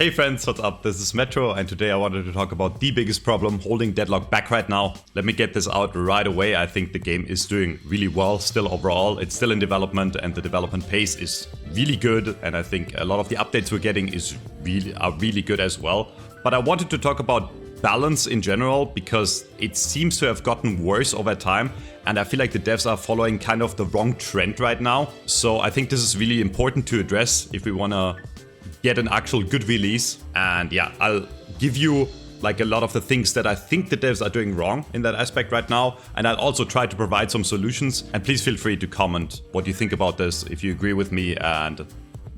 Hey friends, what's up? This is Metro, and today I wanted to talk about the biggest problem holding Deadlock back right now. Let me get this out right away. I think the game is doing really well still overall. It's still in development and the development pace is really good, and I think a lot of the updates we're getting are really good as well. But I wanted to talk about balance in general because it seems to have gotten worse over time, and I feel like the devs are following kind of the wrong trend right now. So I think this is really important to address if we want to get an actual good release. And yeah, I'll give you like a lot of the things that I think the devs are doing wrong in that aspect right now, and I'll also try to provide some solutions. And please feel free to comment what you think about this, if you agree with me. And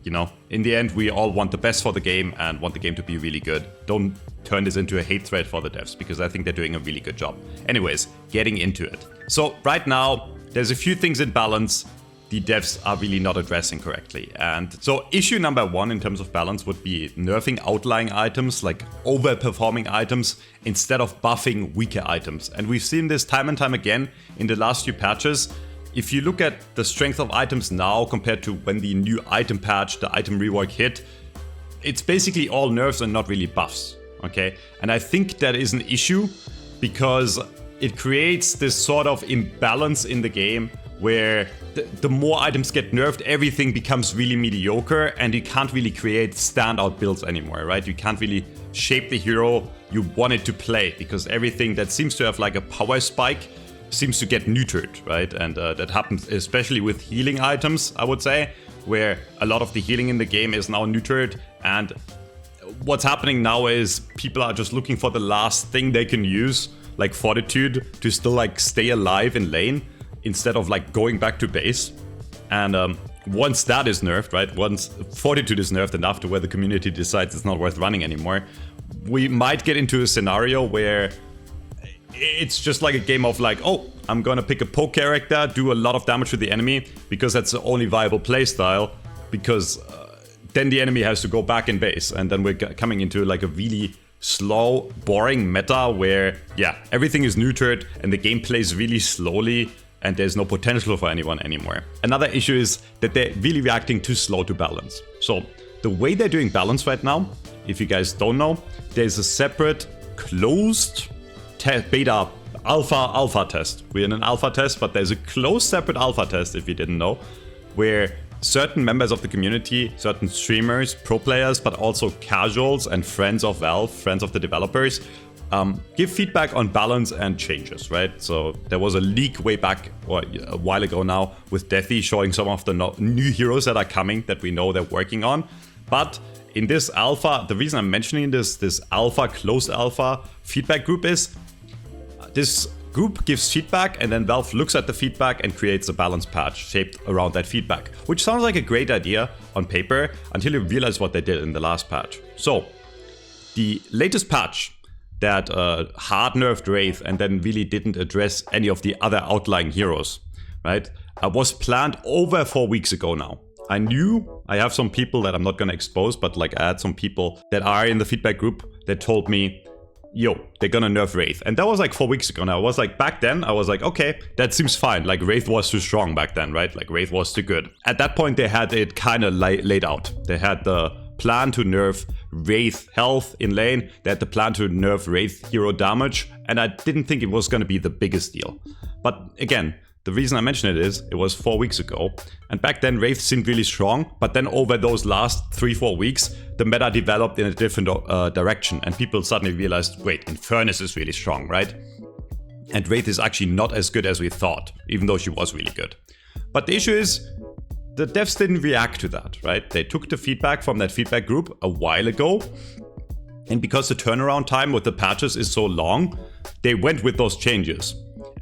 you know, in the end, we all want the best for the game and want the game to be really good. Don't turn this into a hate thread for the devs, because I think they're doing a really good job. Anyways, getting into it. So right now, there's a few things in balance the devs are really not addressing correctly. And so issue number one in terms of balance would be nerfing outlying items, like overperforming items, instead of buffing weaker items. And we've seen this time and time again in the last few patches. If you look at the strength of items now compared to when the new item patch, the item rework hit, it's basically all nerfs and not really buffs, okay? And I think that is an issue because it creates this sort of imbalance in the game where the more items get nerfed, everything becomes really mediocre and you can't really create standout builds anymore, right? You can't really shape the hero you want it to play because everything that seems to have like a power spike seems to get neutered, right? And that happens especially with healing items, I would say, where a lot of the healing in the game is now neutered. And what's happening now is people are just looking for the last thing they can use, like Fortitude, to still like stay alive in lane, instead of like going back to base. And once that is nerfed, right, once Fortitude is nerfed and after where the community decides it's not worth running anymore, we might get into a scenario where it's just like a game of like, oh, I'm gonna pick a poke character, do a lot of damage to the enemy because that's the only viable playstyle, because then the enemy has to go back in base, and then we're coming into like a really slow, boring meta where, yeah, everything is neutered and the game plays really slowly and there's no potential for anyone anymore. Another issue is that they're really reacting too slow to balance. So the way they're doing balance right now, if you guys don't know, there's a separate closed beta alpha test. We're in an alpha test, but there's a closed separate alpha test, if you didn't know, where certain members of the community, certain streamers, pro players, but also casuals and friends of Valve, friends of the developers, give feedback on balance and changes, right? So there was a leak way back, or a while ago now, with Deathy showing some of the new heroes that are coming that we know they're working on. But in this alpha, the reason I'm mentioning this alpha, closed alpha feedback group is this group gives feedback and then Valve looks at the feedback and creates a balance patch shaped around that feedback, which sounds like a great idea on paper until you realize what they did in the last patch. So the latest patch that hard nerfed Wraith and then really didn't address any of the other outlying heroes, right, was planned over 4 weeks ago now. I have some people that I'm not gonna expose, but like I had some people that are in the feedback group that told me, yo, they're gonna nerf Wraith. And that was like 4 weeks ago now. I was like, back then, I was like, okay, that seems fine. Like Wraith was too strong back then, right? Like Wraith was too good. At that point, they had it kind of laid out. They had the plan to nerf Wraith health in lane. They had the plan to nerf Wraith hero damage. And I didn't think it was gonna be the biggest deal. But again, the reason I mention it is, it was 4 weeks ago, and back then Wraith seemed really strong, but then over those last 3-4 weeks, the meta developed in a different direction, and people suddenly realized, wait, Infernus is really strong, right? And Wraith is actually not as good as we thought, even though she was really good. But the issue is, the devs didn't react to that, right? They took the feedback from that feedback group a while ago, and because the turnaround time with the patches is so long, they went with those changes.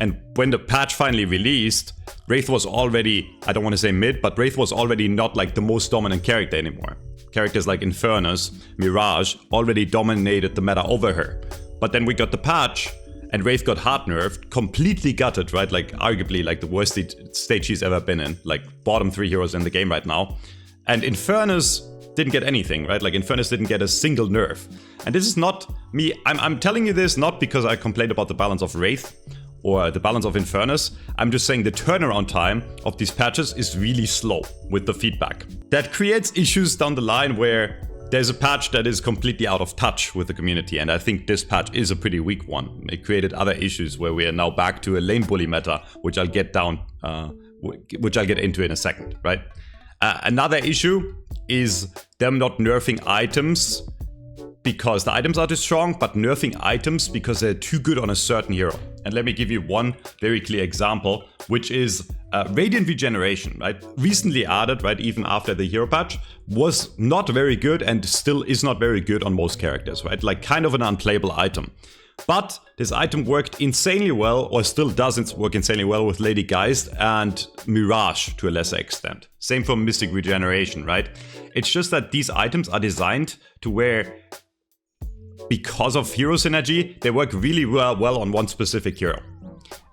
And when the patch finally released, Wraith was already, I don't want to say mid, but Wraith was already not like the most dominant character anymore. Characters like Infernus, Mirage already dominated the meta over her. But then we got the patch and Wraith got hard nerfed, completely gutted, right? Like arguably like the worst stage she's ever been in, like bottom 3 heroes in the game right now. And Infernus didn't get anything, right? Like Infernus didn't get a single nerf. And this is not me, I'm telling you this not because I complained about the balance of Wraith or the balance of Infernus. I'm just saying the turnaround time of these patches is really slow with the feedback. That creates issues down the line where there's a patch that is completely out of touch with the community, and I think this patch is a pretty weak one. It created other issues where we are now back to a lane bully meta, which I'll get into in a second, right? Another issue is them not nerfing items because the items are too strong, but nerfing items because they're too good on a certain hero. And let me give you one very clear example, which is Radiant Regeneration, right? Recently added, right, even after the hero patch, was not very good and still is not very good on most characters, right? Like kind of an unplayable item. But this item worked insanely well, or still doesn't work insanely well, with Lady Geist and Mirage to a lesser extent. Same for Mystic Regeneration, right? It's just that these items are designed to where, because of hero synergy, they work really well on one specific hero.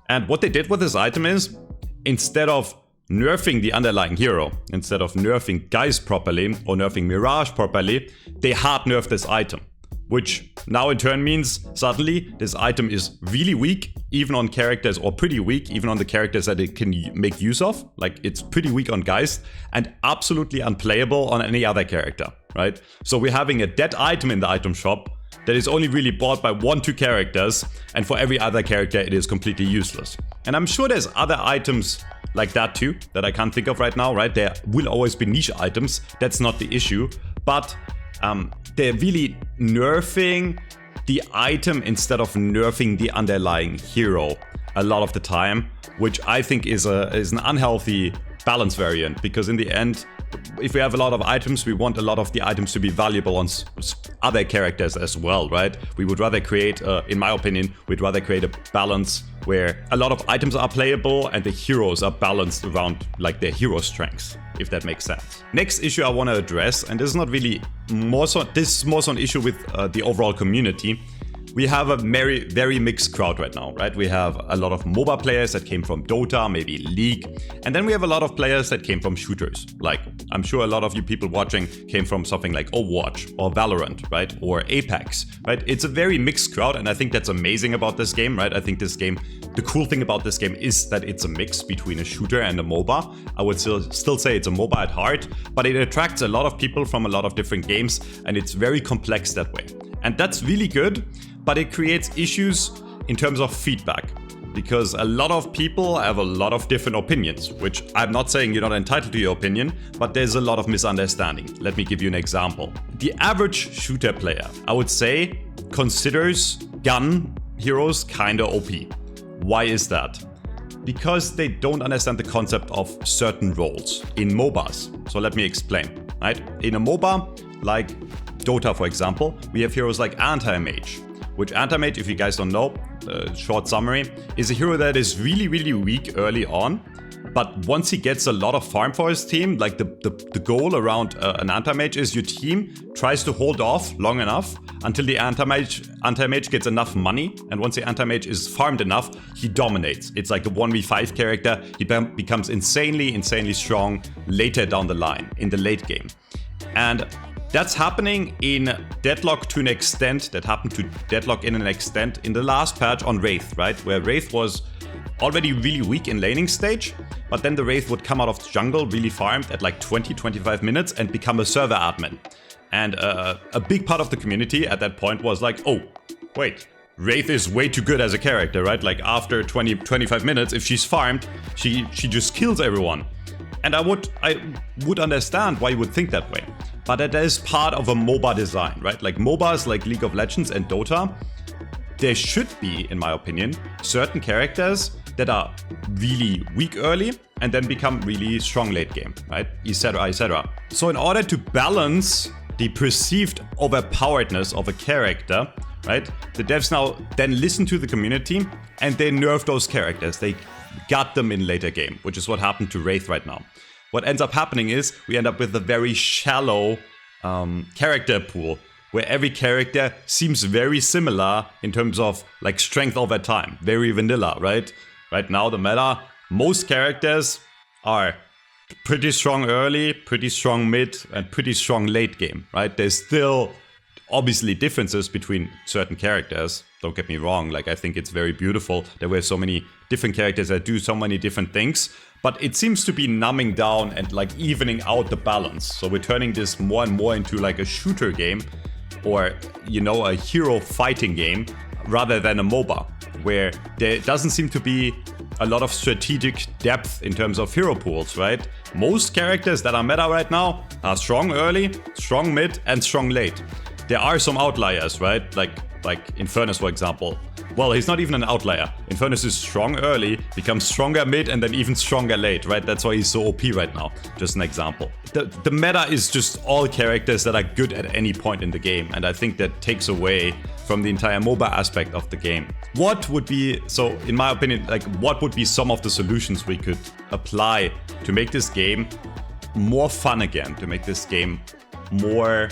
And what they did with this item is, instead of nerfing the underlying hero, instead of nerfing Geist properly or nerfing Mirage properly, they hard nerfed this item. Which now in turn means suddenly this item is really weak, even on characters, or pretty weak, even on the characters that it can make use of. Like, it's pretty weak on Geist and absolutely unplayable on any other character, right? So we're having a dead item in the item shop that is only really bought by 1-2 characters, and for every other character it is completely useless. And I'm sure there's other items like that too, that I can't think of right now, right? There will always be niche items, that's not the issue, but they're really nerfing the item instead of nerfing the underlying hero a lot of the time, which I think is an unhealthy balance variant, because in the end, if we have a lot of items, we want a lot of the items to be valuable on other characters as well, right? We would rather create, in my opinion, we'd rather create a balance where a lot of items are playable and the heroes are balanced around like their hero strengths, if that makes sense. Next issue I want to address, and this is not really this is more so an issue with the overall community. We have a very mixed crowd right now, right? We have a lot of MOBA players that came from Dota, maybe League, and then we have a lot of players that came from shooters. Like, I'm sure a lot of you people watching came from something like Overwatch or Valorant, right? Or Apex, right? It's a very mixed crowd, and I think that's amazing about this game, right? I think this game, the cool thing about this game is that it's a mix between a shooter and a MOBA. I would still say it's a MOBA at heart, but it attracts a lot of people from a lot of different games, and it's very complex that way. And that's really good, but it creates issues in terms of feedback, because a lot of people have a lot of different opinions, which I'm not saying you're not entitled to your opinion, but there's a lot of misunderstanding. Let me give you an example. The average shooter player, I would say, considers gun heroes kinda OP. Why is that? Because they don't understand the concept of certain roles in MOBAs. So let me explain, right? In a MOBA, like Dota for example, we have heroes like Anti-Mage, which Anti-Mage, if you guys don't know, short summary, is a hero that is really weak early on, but once he gets a lot of farm for his team, like the goal around an Anti-Mage is your team tries to hold off long enough until the Anti-Mage gets enough money, and once the Anti-Mage is farmed enough, he dominates. It's like a 1v5 character, he becomes insanely strong later down the line, in the late game. And that's happening in Deadlock to an extent. That happened to Deadlock in an extent in the last patch on Wraith, right? Where Wraith was already really weak in laning stage, but then the Wraith would come out of jungle really farmed at like 20-25 minutes and become a server admin. And a big part of the community at that point was like, oh, wait, Wraith is way too good as a character, right? Like after 20-25 minutes, if she's farmed, she just kills everyone. And I would understand why you would think that way. But that is part of a MOBA design, right? Like MOBAs like League of Legends and Dota, there should be, in my opinion, certain characters that are really weak early and then become really strong late game, right? Etc, etc. So in order to balance the perceived overpoweredness of a character, right? The devs now then listen to the community and they nerf those characters. They got them in later game, which is what happened to Wraith right now. What ends up happening is we end up with a very shallow character pool where every character seems very similar in terms of like strength over time. Very vanilla, right? Right now the meta, most characters are pretty strong early, pretty strong mid, and pretty strong late game, right? There's still obviously differences between certain characters. Don't get me wrong, like I think it's very beautiful. There were so many different characters that do so many different things, but it seems to be numbing down and like evening out the balance. So we're turning this more and more into like a shooter game, or you know, a hero fighting game rather than a MOBA, where there doesn't seem to be a lot of strategic depth in terms of hero pools, right? Most characters that are meta right now are strong early, strong mid, and strong late. There are some outliers, right? Like Infernus, for example. Well, he's not even an outlier. Infernus is strong early, becomes stronger mid, and then even stronger late, right? That's why he's so OP right now. Just an example. The meta is just all characters that are good at any point in the game, and I think that takes away from the entire MOBA aspect of the game. What would be, so in my opinion, like what would be some of the solutions we could apply to make this game more fun again, to make this game more,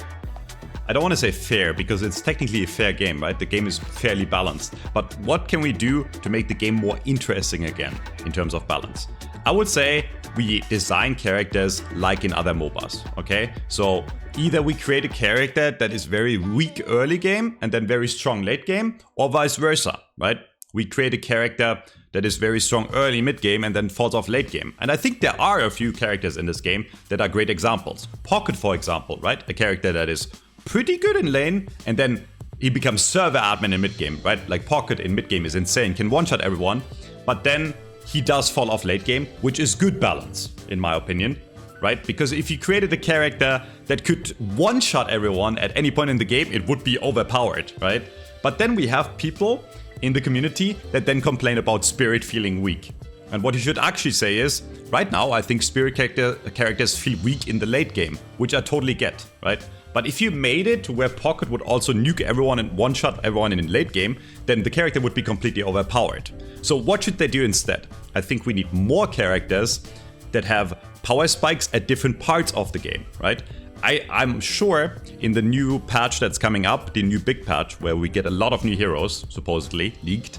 I don't want to say fair, because it's technically a fair game, right? The game is fairly balanced. But what can we do to make the game more interesting again in terms of balance? I would say we design characters like in other MOBAs, okay? So either we create a character that is very weak early game and then very strong late game, or vice versa, right? We create a character that is very strong early mid game and then falls off late game. And I think there are a few characters in this game that are great examples. Pocket, for example, right? A character that is pretty good in lane and then he becomes server admin in mid game, right? Like Pocket in mid game is insane, can one-shot everyone, but then he does fall off late game, which is good balance, in my opinion, right? Because if you created a character that could one-shot everyone at any point in the game, it would be overpowered, right? But then we have people in the community that then complain about Spirit feeling weak. And what you should actually say is, right now I think Spirit characters feel weak in the late game, which I totally get, right? But if you made it to where Pocket would also nuke everyone and one-shot everyone in late game, then the character would be completely overpowered. So what should they do instead? I think we need more characters that have power spikes at different parts of the game, right? I'm sure in the new patch that's coming up, the new big patch, where we get a lot of new heroes, supposedly leaked,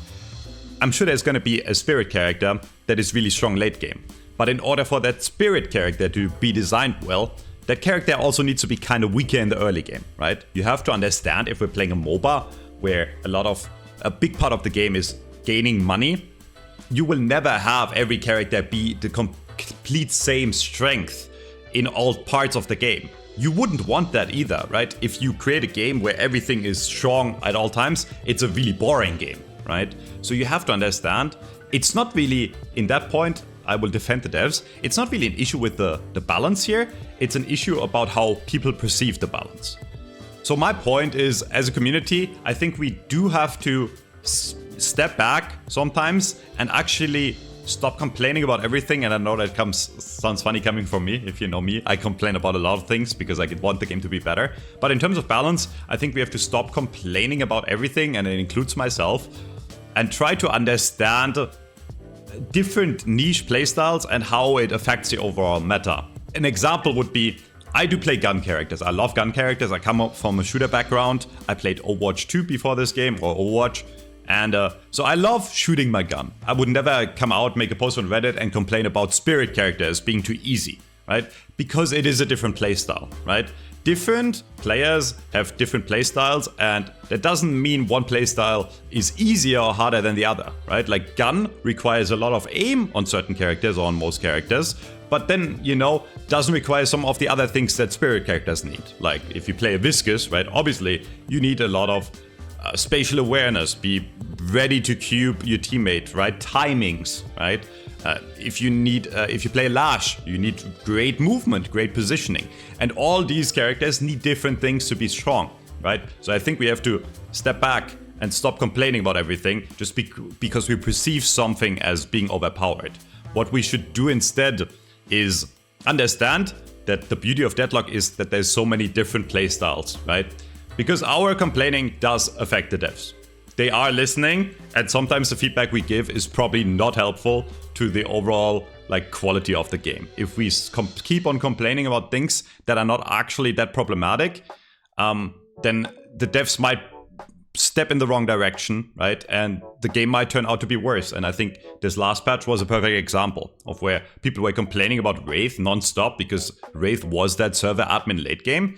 I'm sure there's going to be a Spirit character that is really strong late game. But in order for that Spirit character to be designed well, that character also needs to be kind of weaker in the early game, right? You have to understand, if we're playing a MOBA where a big part of the game is gaining money, you will never have every character be the complete same strength in all parts of the game. You wouldn't want that either, right? If you create a game where everything is strong at all times, it's a really boring game, right? So you have to understand, it's not really, in that point, I will defend the devs, it's not really an issue with the balance here, it's an issue about how people perceive the balance. So my point is, as a community, I think we do have to step back sometimes and actually stop complaining about everything. And I know that sounds funny coming from me. If you know me, I complain about a lot of things because I want the game to be better. But in terms of balance, I think we have to stop complaining about everything, and it includes myself, and try to understand different niche playstyles and how it affects the overall meta. An example would be, I do play gun characters. I love gun characters. I come up from a shooter background. I played Overwatch 2 before this game, or Overwatch. And so I love shooting my gun. I would never come out, make a post on Reddit and complain about Spirit characters being too easy, right? Because it is a different playstyle, right? Different players have different playstyles, and that doesn't mean one playstyle is easier or harder than the other, right? Like gun requires a lot of aim on certain characters, or on most characters, but then, you know, doesn't require some of the other things that Spirit characters need. Like if you play a Viscous, right, obviously you need a lot of spatial awareness, be ready to cube your teammate, right? Timings, right? If you play Lash, you need great movement, great positioning. And all these characters need different things to be strong, right? So I think we have to step back and stop complaining about everything just because we perceive something as being overpowered. What we should do instead is understand that the beauty of Deadlock is that there's so many different playstyles, right? Because our complaining does affect the devs. They are listening, and sometimes the feedback we give is probably not helpful to the overall quality of the game. If we keep on complaining about things that are not actually that problematic, then the devs might step in the wrong direction, right? And the game might turn out to be worse. And I think this last patch was a perfect example of where people were complaining about Wraith non-stop because Wraith was that server admin late game.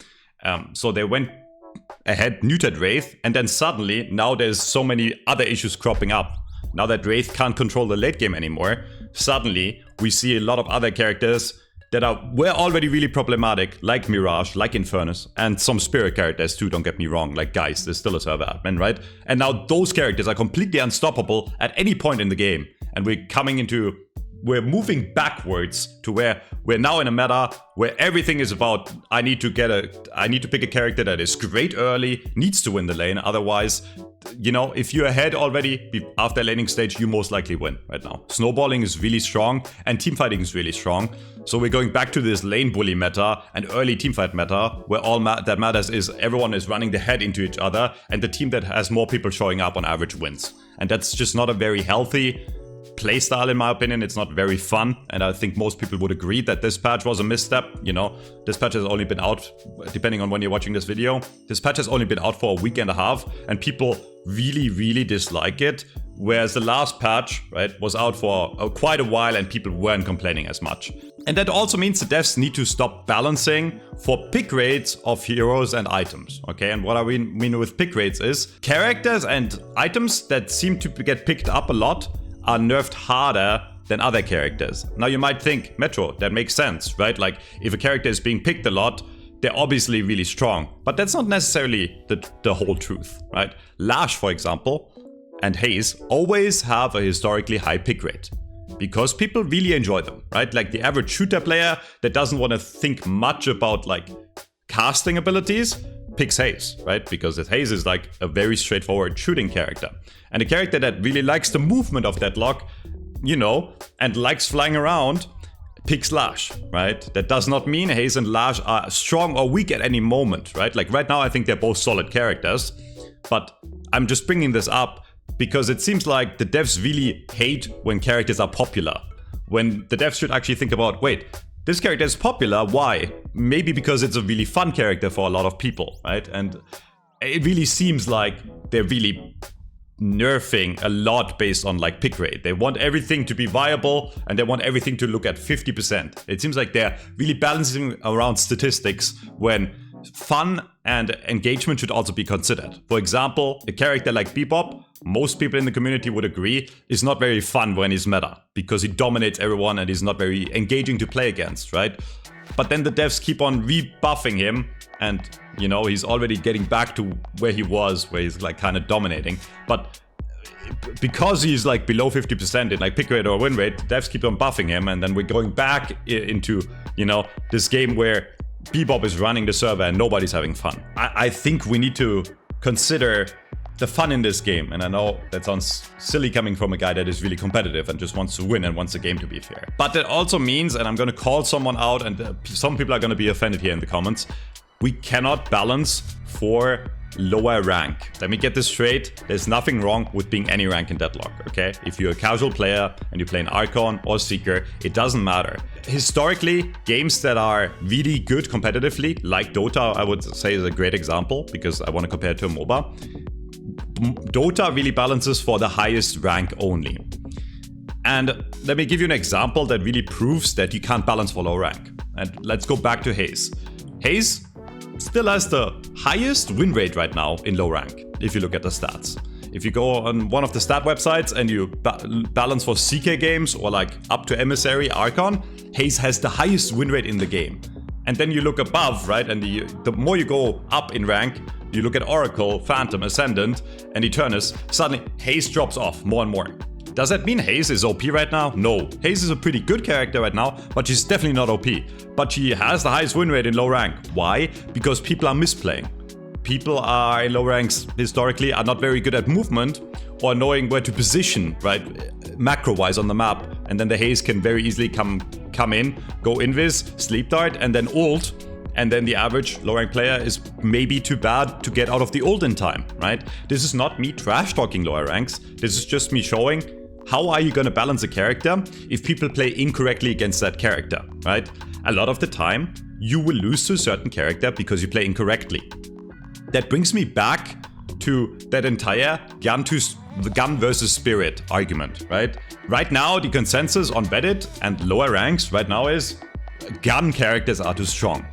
So they went ahead neutered Wraith, and then suddenly now there's so many other issues cropping up. Now that Wraith can't control the late game anymore, suddenly we see a lot of other characters that were already really problematic, like Mirage, like Infernus, and some Spirit characters too, don't get me wrong, like Geist, there's still a server admin, right? And now those characters are completely unstoppable at any point in the game. And we're moving backwards to where we're now in a meta where everything is about, I need to pick a character that is great early, needs to win the lane, otherwise, if you're ahead already after laning stage, you most likely win right now. Snowballing is really strong and teamfighting is really strong. So we're going back to this lane bully meta and early teamfight meta where all that matters is everyone is running the head into each other and the team that has more people showing up on average wins. And that's just not a very healthy playstyle in my opinion. It's not very fun, and I think most people would agree that this patch was a misstep. This patch has only been out, depending on when you're watching this video, this patch has only been out for a week and a half, and people really dislike it, whereas the last patch, right, was out for quite a while and people weren't complaining as much. And that also means the devs need to stop balancing for pick rates of heroes and items, okay? And what I mean with pick rates is characters and items that seem to get picked up a lot are nerfed harder than other characters. Now you might think, Metro, that makes sense, right? Like if a character is being picked a lot, they're obviously really strong, but that's not necessarily the whole truth, right? Lash, for example, and Haze always have a historically high pick rate because people really enjoy them, right? Like the average shooter player that doesn't want to think much about like casting abilities picks Haze, right? Because Haze is like a very straightforward shooting character. And a character that really likes the movement of Deadlock, and likes flying around, picks Lash, right? That does not mean Haze and Lash are strong or weak at any moment, right? Like right now I think they're both solid characters, but I'm just bringing this up because it seems like the devs really hate when characters are popular. When the devs should actually think about, wait, this character is popular, why? Maybe because it's a really fun character for a lot of people, right? And it really seems like they're really nerfing a lot based on like pick rate. They want everything to be viable and they want everything to look at 50%. It seems like they're really balancing around statistics when fun and engagement should also be considered. For example, a character like Bebop, most people in the community would agree, is not very fun when he's meta because he dominates everyone and he's not very engaging to play against, right? But then the devs keep on rebuffing him and he's already getting back to where he was, where he's like kind of dominating. But because he's like below 50% in like pick rate or win rate, devs keep on buffing him, and then we're going back into this game where Bebop is running the server and nobody's having fun. I think we need to consider the fun in this game, and I know that sounds silly coming from a guy that is really competitive and just wants to win and wants the game to be fair. But that also means, and I'm gonna call someone out, and some people are gonna be offended here in the comments, we cannot balance for lower rank. Let me get this straight. There's nothing wrong with being any rank in Deadlock, okay? If you're a casual player and you play an Archon or Seeker, it doesn't matter. Historically, games that are really good competitively, like Dota, I would say is a great example because I want to compare it to a MOBA. Dota really balances for the highest rank only. And let me give you an example that really proves that you can't balance for low rank. And let's go back to Haze. Haze still has the highest win rate right now in low rank, if you look at the stats. If you go on one of the stat websites and you balance for CK games or like up to Emissary, Archon, Haze has the highest win rate in the game. And then you look above, right, and the more you go up in rank, you look at Oracle, Phantom, Ascendant, and Eternus, suddenly Haze drops off more and more. Does that mean Haze is OP right now? No. Haze is a pretty good character right now, but she's definitely not OP. But she has the highest win rate in low rank. Why? Because people are misplaying. People are in low ranks historically are not very good at movement or knowing where to position, right, macro-wise on the map. And then the Haze can very easily come in, go invis, sleep dart, and then ult. And then the average low-rank player is maybe too bad to get out of the ult in time, right? This is not me trash-talking lower ranks. This is just me showing how are you going to balance a character if people play incorrectly against that character, right? A lot of the time, you will lose to a certain character because you play incorrectly. That brings me back to that entire gun versus spirit argument, right? Right now, the consensus on Reddit and lower ranks right now is gun characters are too strong.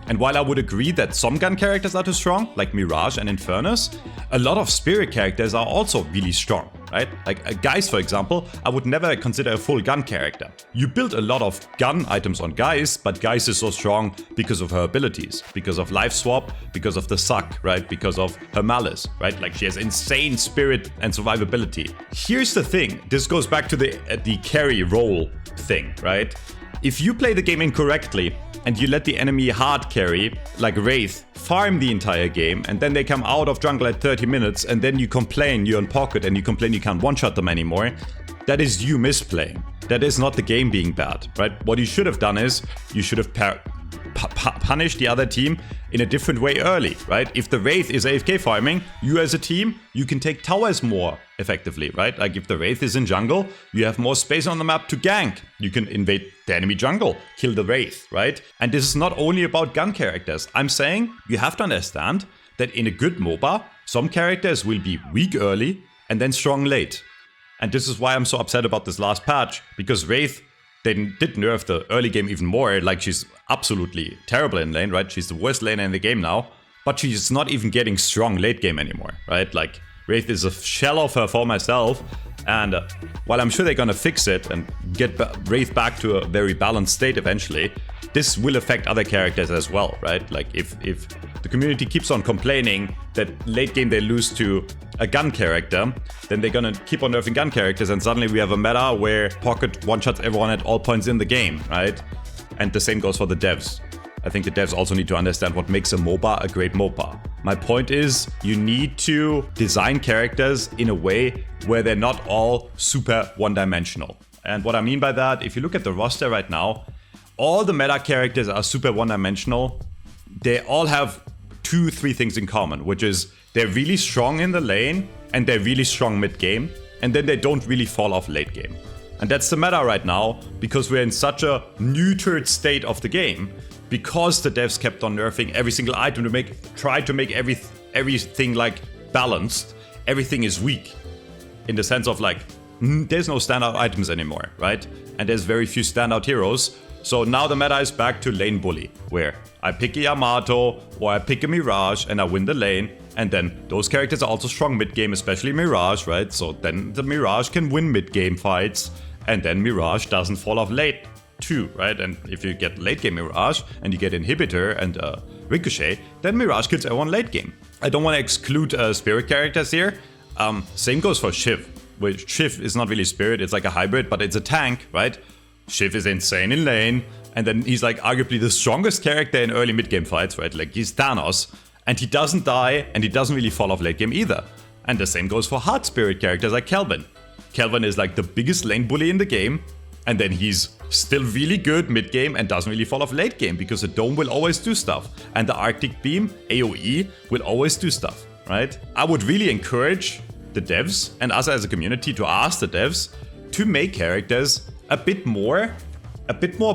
And while I would agree that some gun characters are too strong, like Mirage and Infernus, a lot of spirit characters are also really strong, right? Like Geist, for example, I would never consider a full gun character. You build a lot of gun items on Geist, but Geist is so strong because of her abilities, because of life swap, because of the suck, right? Because of her malice, right? Like she has insane spirit and survivability. Here's the thing, this goes back to the carry role thing, right? If you play the game incorrectly, and you let the enemy hard carry, like Wraith, farm the entire game, and then they come out of jungle at 30 minutes, and then you complain you're in pocket and you complain you can't one-shot them anymore, that is you misplaying. That is not the game being bad, right? What you should have done is, you should have punished the other team in a different way early, right? If the Wraith is AFK farming, you as a team, you can take towers more effectively, right? Like if the Wraith is in jungle, you have more space on the map to gank. You can invade the enemy jungle, kill the Wraith, right? And this is not only about gun characters. I'm saying you have to understand that in a good MOBA, some characters will be weak early and then strong late. And this is why I'm so upset about this last patch, because Wraith, they did nerf the early game even more. Like she's absolutely terrible in lane, right? She's the worst laner in the game now, but she's not even getting strong late game anymore, right? Like Wraith is a shell of her former self, and while I'm sure they're gonna fix it and get Wraith back to a very balanced state eventually, this will affect other characters as well, right? Like if the community keeps on complaining that late game they lose to a gun character, then they're gonna keep on nerfing gun characters, and suddenly we have a meta where Pocket one-shots everyone at all points in the game, right? And the same goes for the devs. I think the devs also need to understand what makes a MOBA a great MOBA. My point is, you need to design characters in a way where they're not all super one-dimensional. And what I mean by that, if you look at the roster right now, all the meta characters are super one-dimensional. They all have 2-3 things in common, which is they're really strong in the lane and they're really strong mid-game, and then they don't really fall off late game. And that's the meta right now, because we're in such a neutered state of the game, because the devs kept on nerfing every single item to try to make everything like balanced. Everything is weak in the sense of like there's no standout items anymore, right? And there's very few standout heroes. So now the meta is back to lane bully, where I pick a Yamato or I pick a Mirage and I win the lane. And then those characters are also strong mid-game, especially Mirage, right? So then the Mirage can win mid-game fights, and then Mirage doesn't fall off late too, right? And if you get late game Mirage and you get Inhibitor and Ricochet, then Mirage kills everyone late game. I don't want to exclude spirit characters here. Same goes for Shiv, which Shiv is not really spirit, it's like a hybrid, but it's a tank, right? Shiv is insane in lane, and then he's like arguably the strongest character in early mid-game fights, right? Like he's Thanos, and he doesn't die, and he doesn't really fall off late game either. And the same goes for hard spirit characters like Kelvin. Kelvin is like the biggest lane bully in the game, and then he's still really good mid-game and doesn't really fall off late game because the Dome will always do stuff. And the Arctic Beam, AoE, will always do stuff, right? I would really encourage the devs and us as a community to ask the devs to make characters a bit more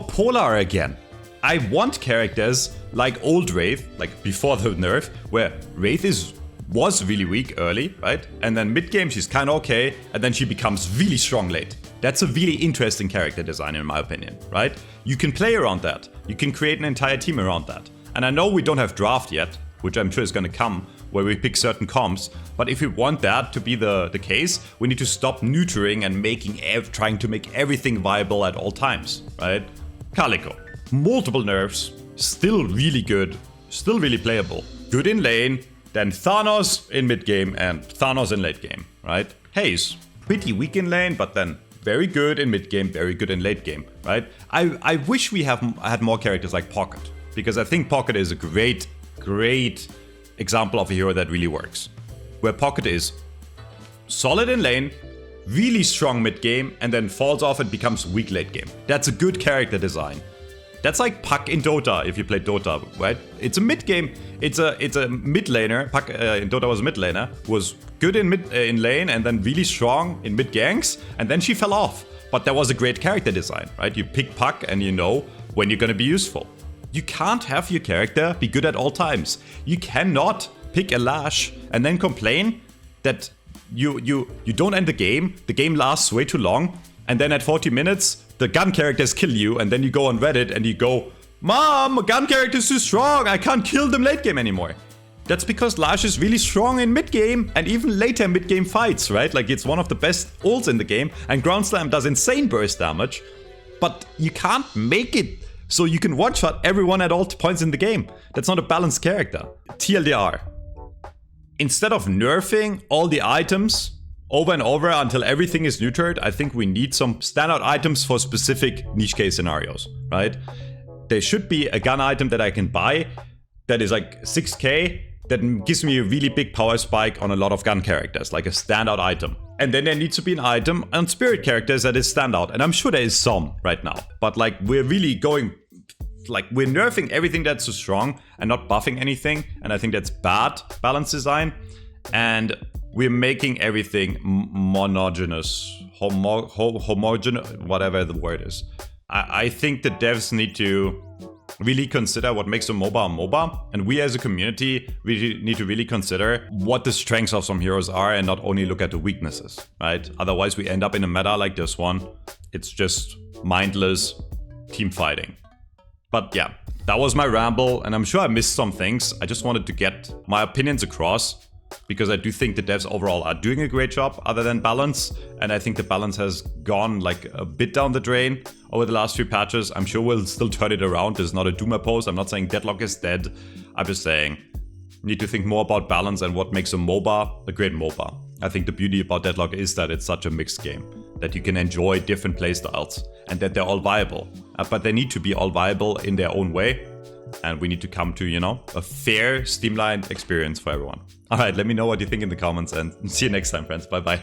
polar again. I want characters like old Wraith, like before the nerf, where Wraith was really weak early, right? And then mid-game she's kinda okay, and then she becomes really strong late. That's a really interesting character design in my opinion, right? You can play around that. You can create an entire team around that. And I know we don't have draft yet, which I'm sure is gonna come, where we pick certain comps, but if we want that to be the case, we need to stop neutering and trying to make everything viable at all times, right? Calico, multiple nerfs, still really good, still really playable. Good in lane, then Thanos in mid game and Thanos in late game, right? Haze, pretty weak in lane, but then very good in mid game, very good in late game, right? I wish we had more characters like Pocket, because I think Pocket is a great example of a hero that really works. Where Pocket is solid in lane, really strong mid game, and then falls off and becomes weak late game. That's a good character design. That's like Puck in Dota, if you play Dota, right? It's a mid game, it's a mid laner. Puck in Dota was a mid laner, was good in lane and then really strong in mid ganks, and then she fell off. But that was a great character design, right? You pick Puck and you know when you're gonna be useful. You can't have your character be good at all times. You cannot pick a Lash and then complain that you don't end the game lasts way too long, and then at 40 minutes, the gun characters kill you, and then you go on Reddit and you go, Mom, gun character is too strong. I can't kill them late game anymore. That's because Lash is really strong in mid game and even later mid game fights, right? Like it's one of the best ults in the game, and Ground Slam does insane burst damage. But you can't make it so you can one-shot everyone at all points in the game. That's not a balanced character. TLDR. Instead of nerfing all the items over and over until everything is neutered, I think we need some standout items for specific niche case scenarios, right? There should be a gun item that I can buy that is like 6k that gives me a really big power spike on a lot of gun characters, like a standout item. And then there needs to be an item on spirit characters that is standout. And I'm sure there is some right now. But like we're really going, like we're nerfing everything that's so strong and not buffing anything. And I think that's bad balance design. And we're making everything monogeneous, homogeneous, whatever the word is. I think the devs need to really consider what makes a MOBA. And we as a community really need to really consider what the strengths of some heroes are and not only look at the weaknesses, right? Otherwise we end up in a meta like this one. It's just mindless team fighting. But yeah, that was my ramble, and I'm sure I missed some things. I just wanted to get my opinions across, because I do think the devs overall are doing a great job other than balance. And I think the balance has gone like a bit down the drain over the last few patches. I'm sure we'll still turn it around. This is not a doomer post. I'm not saying Deadlock is dead. I'm just saying need to think more about balance and what makes a MOBA a great MOBA. I think the beauty about Deadlock is that it's such a mixed game, that you can enjoy different playstyles and that they're all viable. But they need to be all viable in their own way. And we need to come to, you know, a fair, streamlined experience for everyone. All right, let me know what you think in the comments, and see you next time, friends. Bye-bye.